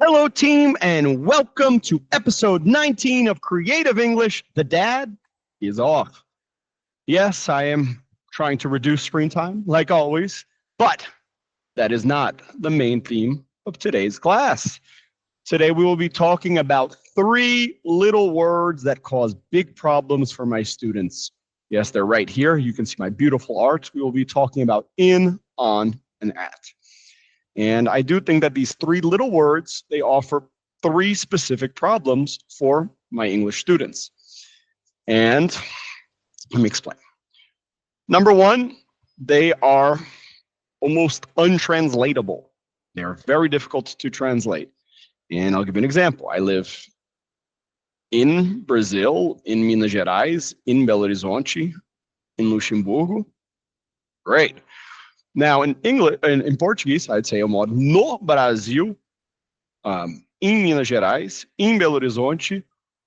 Hello, team, and welcome to episode 19 of Creative English. The dad is off. Yes, I am trying to reduce screen time, like always, but that is not the main theme of today's class. Today, we will be talking about 3 little words that cause big problems for my students. Yes, they're right here. You can see my beautiful art. We will be talking about in, on, and at. And I do think that these 3 little words, they offer 3 specific problems for my English students. And let me explain. Number 1, they are almost untranslatable. They're very difficult to translate. And I'll give you an example. I live in Brazil, in Minas Gerais, in Belo Horizonte, in Luxembourgo. Great. Now, in English, in Portuguese, I'd say eu moro no Brasil, em Minas Gerais, em Belo Horizonte,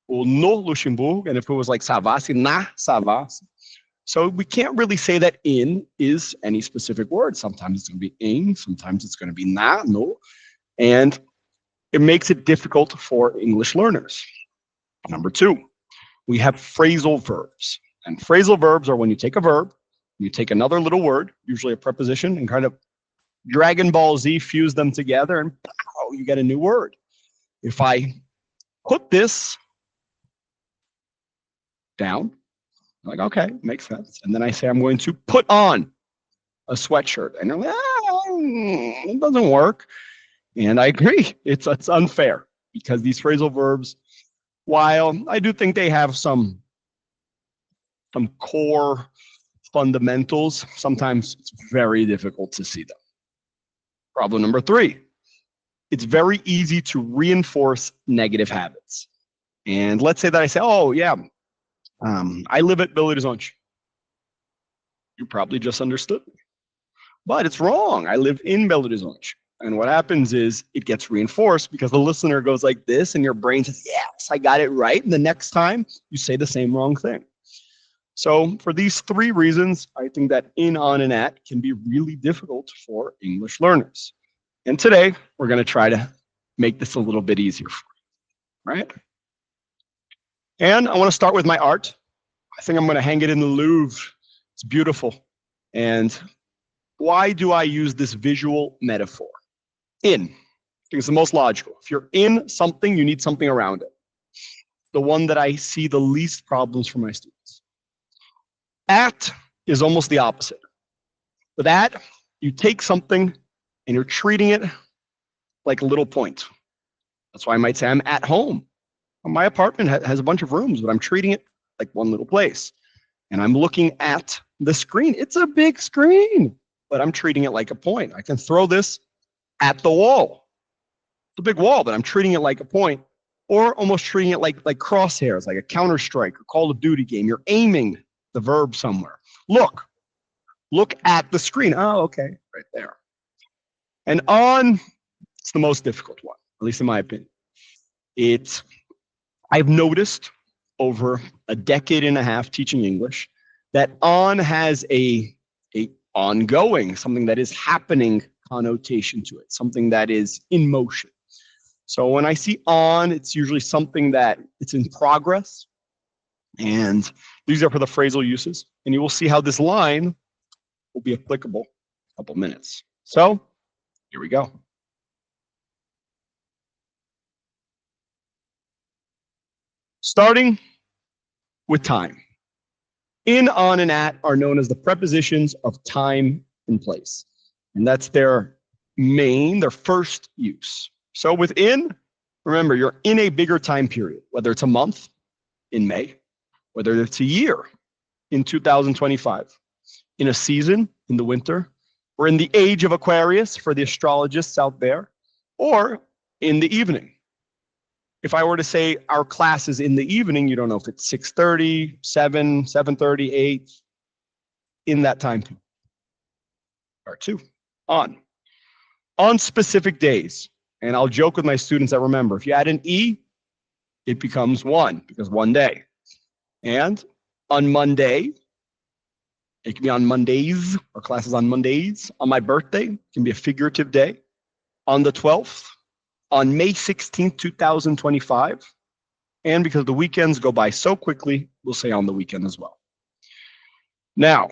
or no Luxembourg, and if it was like Savassi, na Savassi. So we can't really say that in is any specific word. Sometimes it's going to be in, sometimes it's going to be na, no, and it makes it difficult for English learners. Number 2, we have phrasal verbs. And phrasal verbs are when you take a verb, you take another little word, usually a preposition, and kind of Dragon Ball Z fuse them together, and pow, you get a new word. If I put this down, I'm like, okay, makes sense. And then I say I'm going to put on a sweatshirt. And you're like, it doesn't work. And I agree, it's unfair because these phrasal verbs, while I do think they have some core fundamentals, sometimes it's very difficult to see them. Problem number 3, it's very easy to reinforce negative habits. And let's say that I say, oh yeah, I live at Belo Horizonte. You probably just understood me. But it's wrong. I live in Belo Horizonte. And what happens is it gets reinforced because the listener goes like this and your brain says, yes, I got it right. And the next time you say the same wrong thing. So for these 3 reasons, I think that in, on, and at can be really difficult for English learners. And today, we're going to try to make this a little bit easier for you, right? And I want to start with my art. I think I'm going to hang it in the Louvre. It's beautiful. And why do I use this visual metaphor? In. I think it's the most logical. If you're in something, you need something around it. The one that I see the least problems for my students. At is almost the opposite. With at, you take something and you're treating it like a little point. That's why I might say I'm at home. My apartment has a bunch of rooms, but I'm treating it like one little place. And I'm looking at the screen. It's a big screen, but I'm treating it like a point. I can throw this at the wall. It's a big wall, but I'm treating it like a point, or almost treating it like crosshairs, like a Counter-Strike or Call of Duty game. You're aiming the verb somewhere. Look at the screen. Oh, okay, right there. And on, it's the most difficult one, at least in my opinion. I've noticed over a decade and a half teaching English that on has a ongoing, something that is happening connotation to it, something that is in motion. So when I see on, it's usually something that it's in progress. And these are for the phrasal uses. And you will see how this line will be applicable in a couple minutes. So here we go. Starting with time. In, on, and at are known as the prepositions of time and place. And that's their first use. So within, remember, you're in a bigger time period, whether it's a month in May, whether it's a year in 2025, in a season in the winter, or in the age of Aquarius for the astrologists out there, or in the evening. If I were to say our class is in the evening, you don't know if it's 6:30, 7, 7:30, 8, in that time period. Part 2, on specific days. And I'll joke with my students that remember, if you add an E, it becomes 1, because 1 day. And on Monday, it can be on Mondays, our class is on Mondays. On my birthday, it can be a figurative day. On the 12th, on May 16th, 2025. And because the weekends go by so quickly, we'll say on the weekend as well. Now,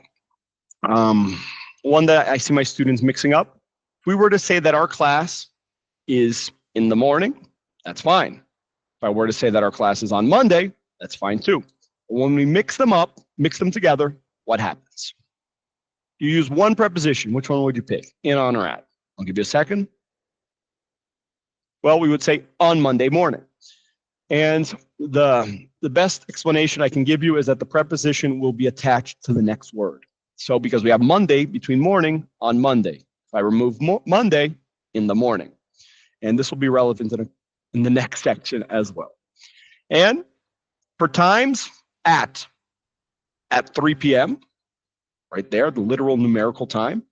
one that I see my students mixing up, if we were to say that our class is in the morning, that's fine. If I were to say that our class is on Monday, that's fine too. But when we mix them up, mix them together, what happens? You use one preposition. Which one would you pick? In, on, or at? I'll give you a second. Well, we would say on Monday morning. And the best explanation I can give you is that the preposition will be attached to the next word. So because we have Monday between morning, on Monday. If I remove Monday, in the morning. And this will be relevant in the next section as well. And for times, at 3 p.m., right there, the literal numerical time.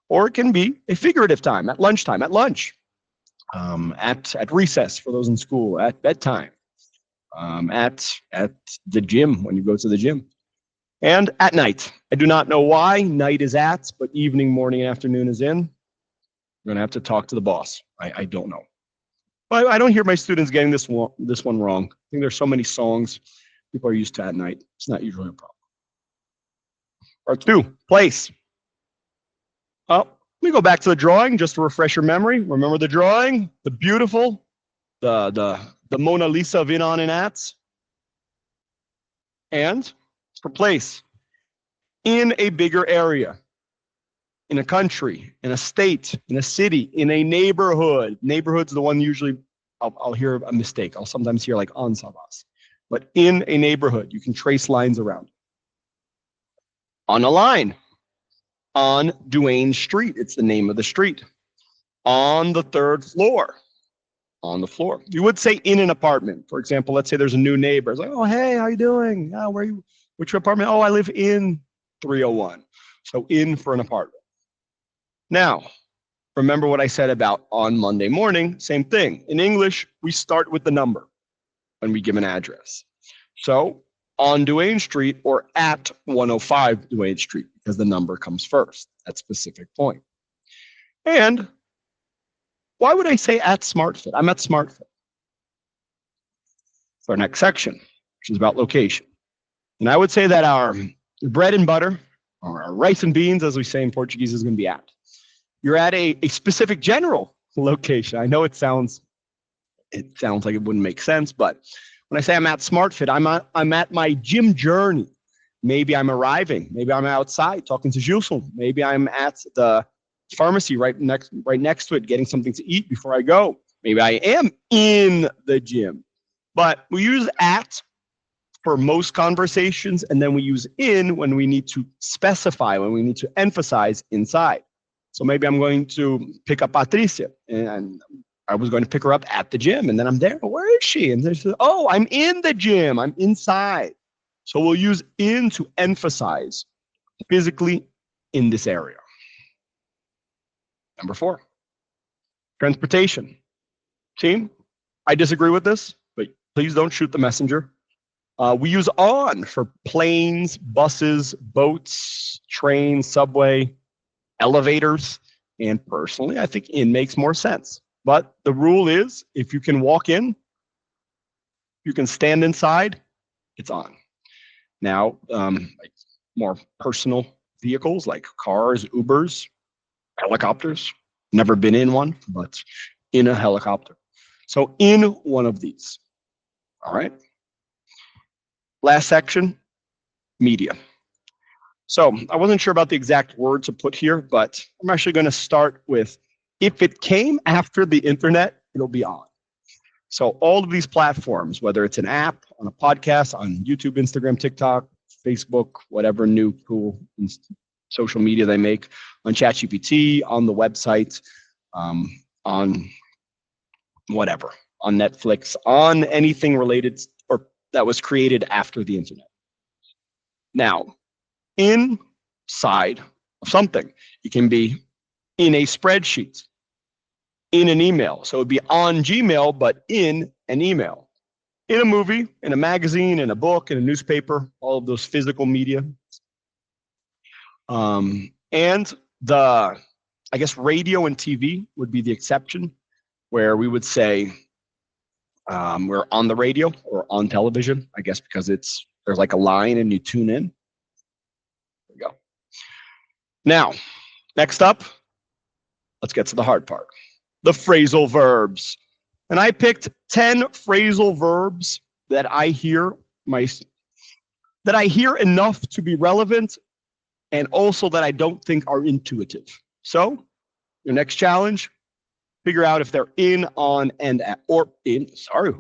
Or it can be a figurative time, at lunchtime, at lunch, at recess for those in school, at bedtime, at the gym, when you go to the gym, and at night. I do not know why night is at, but evening, morning, and afternoon is in. You're gonna have to talk to the boss. I don't know. But I don't hear my students getting this one wrong. I think there's so many songs people are used to at night. It's not usually a problem. Part 2, place. Oh, let me go back to the drawing just to refresh your memory. Remember the drawing? The beautiful, the Mona Lisa of in, on, and ats. And for place, in a bigger area, in a country, in a state, in a city, in a neighborhood. Neighborhood's the one usually I'll hear a mistake. I'll sometimes hear like on Savas. But in a neighborhood, you can trace lines around. On a line. On Duane Street, it's the name of the street. On the 3rd floor. On the floor. You would say in an apartment. For example, let's say there's a new neighbor. It's like, oh, hey, how you doing? Oh, where are you? Which apartment? Oh, I live in 301. So in for an apartment. Now, remember what I said about on Monday morning, same thing. In English, we start with the number when we give an address. So on Duane Street or at 105 Duane Street, because the number comes first, that specific point. And why would I say at SmartFit? I'm at SmartFit. For our next section, which is about location. And I would say that our bread and butter, or our rice and beans, as we say in Portuguese, is going to be at. You're at a specific general location. I know it sounds like it wouldn't make sense, but when I say I'm at SmartFit, I'm at my gym journey. Maybe I'm arriving. Maybe I'm outside talking to Gilson. Maybe I'm at the pharmacy right next to it, getting something to eat before I go. Maybe I am in the gym. But we use at for most conversations, and then we use in when we need to specify, when we need to emphasize inside. So maybe I'm going to pick up Patricia, and I was going to pick her up at the gym, and then I'm there. Where is she? And they say, oh, I'm in the gym. I'm inside. So we'll use in to emphasize physically in this area. Number 4, transportation. Team, I disagree with this, but please don't shoot the messenger. We use on for planes, buses, boats, trains, subway, elevators, and personally, I think in makes more sense. But the rule is, if you can walk in, you can stand inside, it's on. Now, like more personal vehicles like cars, Ubers, helicopters. Never been in one, but in a helicopter. So in one of these. All right. Last section, media. So I wasn't sure about the exact word to put here, but I'm actually going to start with, if it came after the internet, it'll be on. So all of these platforms, whether it's an app, on a podcast, on YouTube, Instagram, TikTok, Facebook, whatever new cool social media they make, on ChatGPT, on the website, on whatever, on Netflix, on anything related or that was created after the internet. Now, inside of something, it can be in a spreadsheet, in an email. So it would be on Gmail, but in an email, in a movie, in a magazine, in a book, in a newspaper, all of those physical media. And I guess radio and TV would be the exception. where we would say we're on the radio or on television, I guess, because there's like a line and you tune in. There we go. Now, next up, let's get to the hard part, the phrasal verbs. And I picked 10 phrasal verbs that I hear enough to be relevant and also that I don't think are intuitive. So, your next challenge, figure out if they're in, on, and at, or in, sorry,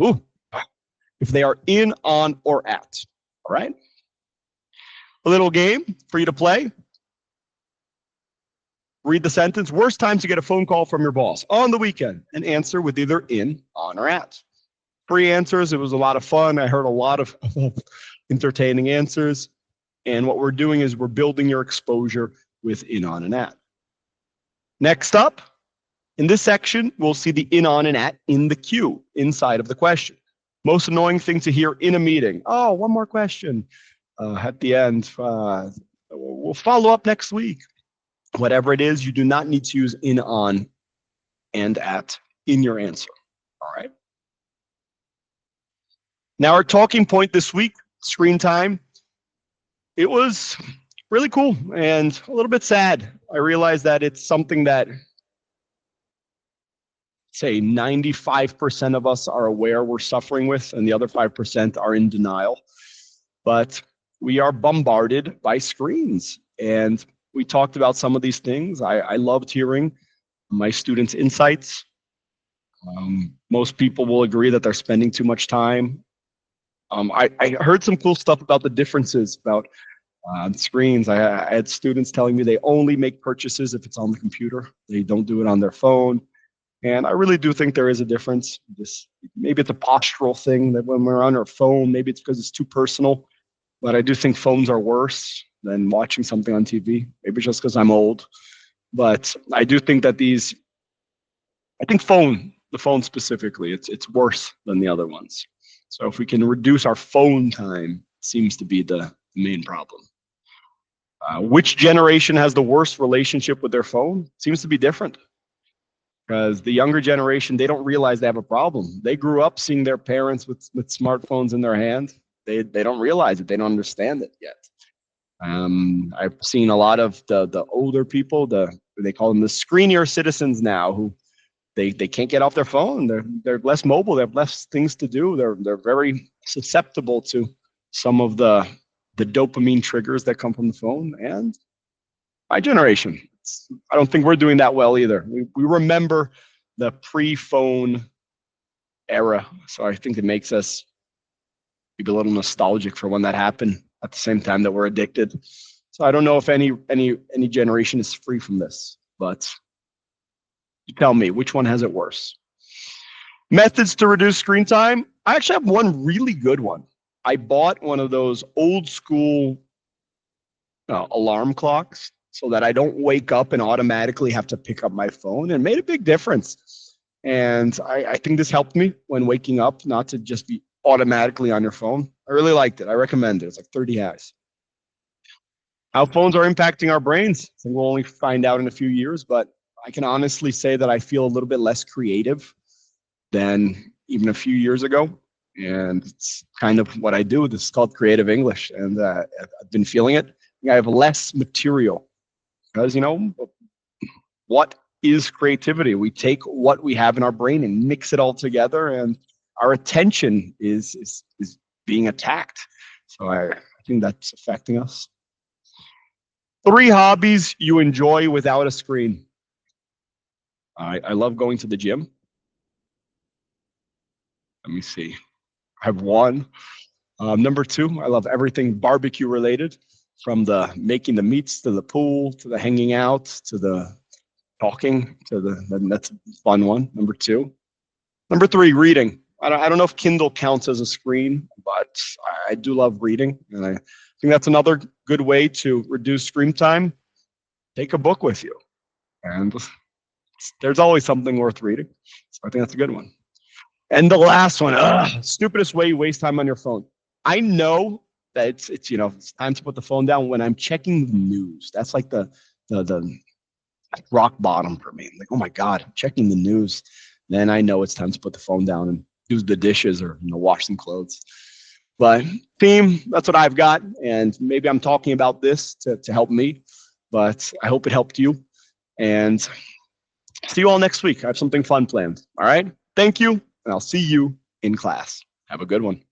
if they are in, on, or at. All right? A little game for you to play. Read the sentence. Worst times to get a phone call from your boss on the weekend, and answer with either in, on, or at. 3 answers. It was a lot of fun. I heard a lot of entertaining answers. And what we're doing is we're building your exposure with in, on, and at. Next up, in this section, we'll see the in, on, and at in the queue inside of the question. Most annoying thing to hear in a meeting. Oh, one more question at the end. We'll follow up next week. Whatever it is, you do not need to use in, on, and at in your answer. All right. Now, our talking point this week, screen time. It was really cool and a little bit sad. I realized that it's something that, say, 95% of us are aware we're suffering with, and the other 5% are in denial. But we are bombarded by screens. And we talked about some of these things. I loved hearing my students' insights. Most people will agree that they're spending too much time. I heard some cool stuff about the differences about screens. I had students telling me they only make purchases if it's on the computer. They don't do it on their phone. And I really do think there is a difference. Maybe it's a postural thing that when we're on our phone, maybe it's because it's too personal. But I do think phones are worse than watching something on TV. Maybe just because I'm old. But I do think that the phone specifically, it's worse than the other ones. So if we can reduce our phone time, seems to be the main problem. Which generation has the worst relationship with their phone? Seems to be different. Because the younger generation, they don't realize they have a problem. They grew up seeing their parents with smartphones in their hand. They don't realize it. They don't understand it yet. I've seen a lot of the older people, they call them the screenier citizens now, who they can't get off their phone. They're less mobile. They have less things to do. They're very susceptible to some of the dopamine triggers that come from the phone. And my generation, I don't think we're doing that well either. We remember the pre-phone era, so I think it makes us maybe a little nostalgic for when that happened. At the same time that we're addicted. So I don't know if any generation is free from this, but you tell me, which one has it worse? Methods to reduce screen time. I actually have one really good one. I bought one of those old school alarm clocks so that I don't wake up and automatically have to pick up my phone, and made a big difference. And I think this helped me when waking up, not to just be automatically on your phone. I really liked it. I recommend it. It's like 30 hours. How phones are impacting our brains, I think we'll only find out in a few years, but I can honestly say that I feel a little bit less creative than even a few years ago. And it's kind of what I do. This is called creative English, and I've been feeling it. I have less material because, what is creativity? We take what we have in our brain and mix it all together, and our attention is being attacked. So I think that's affecting us. 3 hobbies you enjoy without a screen. I love going to the gym. Let me see. I have 1. Number 2, I love everything barbecue related, from the making the meats to the pool to the hanging out to the talking to that's a fun one. Number 2. Number 3, reading. I don't know if Kindle counts as a screen, but I do love reading. And I think that's another good way to reduce screen time. Take a book with you. And there's always something worth reading. So I think that's a good one. And the last one, stupidest way you waste time on your phone. I know that it's time to put the phone down when I'm checking the news. That's like the rock bottom for me. I'm like, oh my God, I'm checking the news. then I know it's time to put the phone down and do the dishes or wash some clothes. But theme, that's what I've got. And maybe I'm talking about this to help me, but I hope it helped you. And see you all next week. I have something fun planned. All right. Thank you. And I'll see you in class. Have a good one.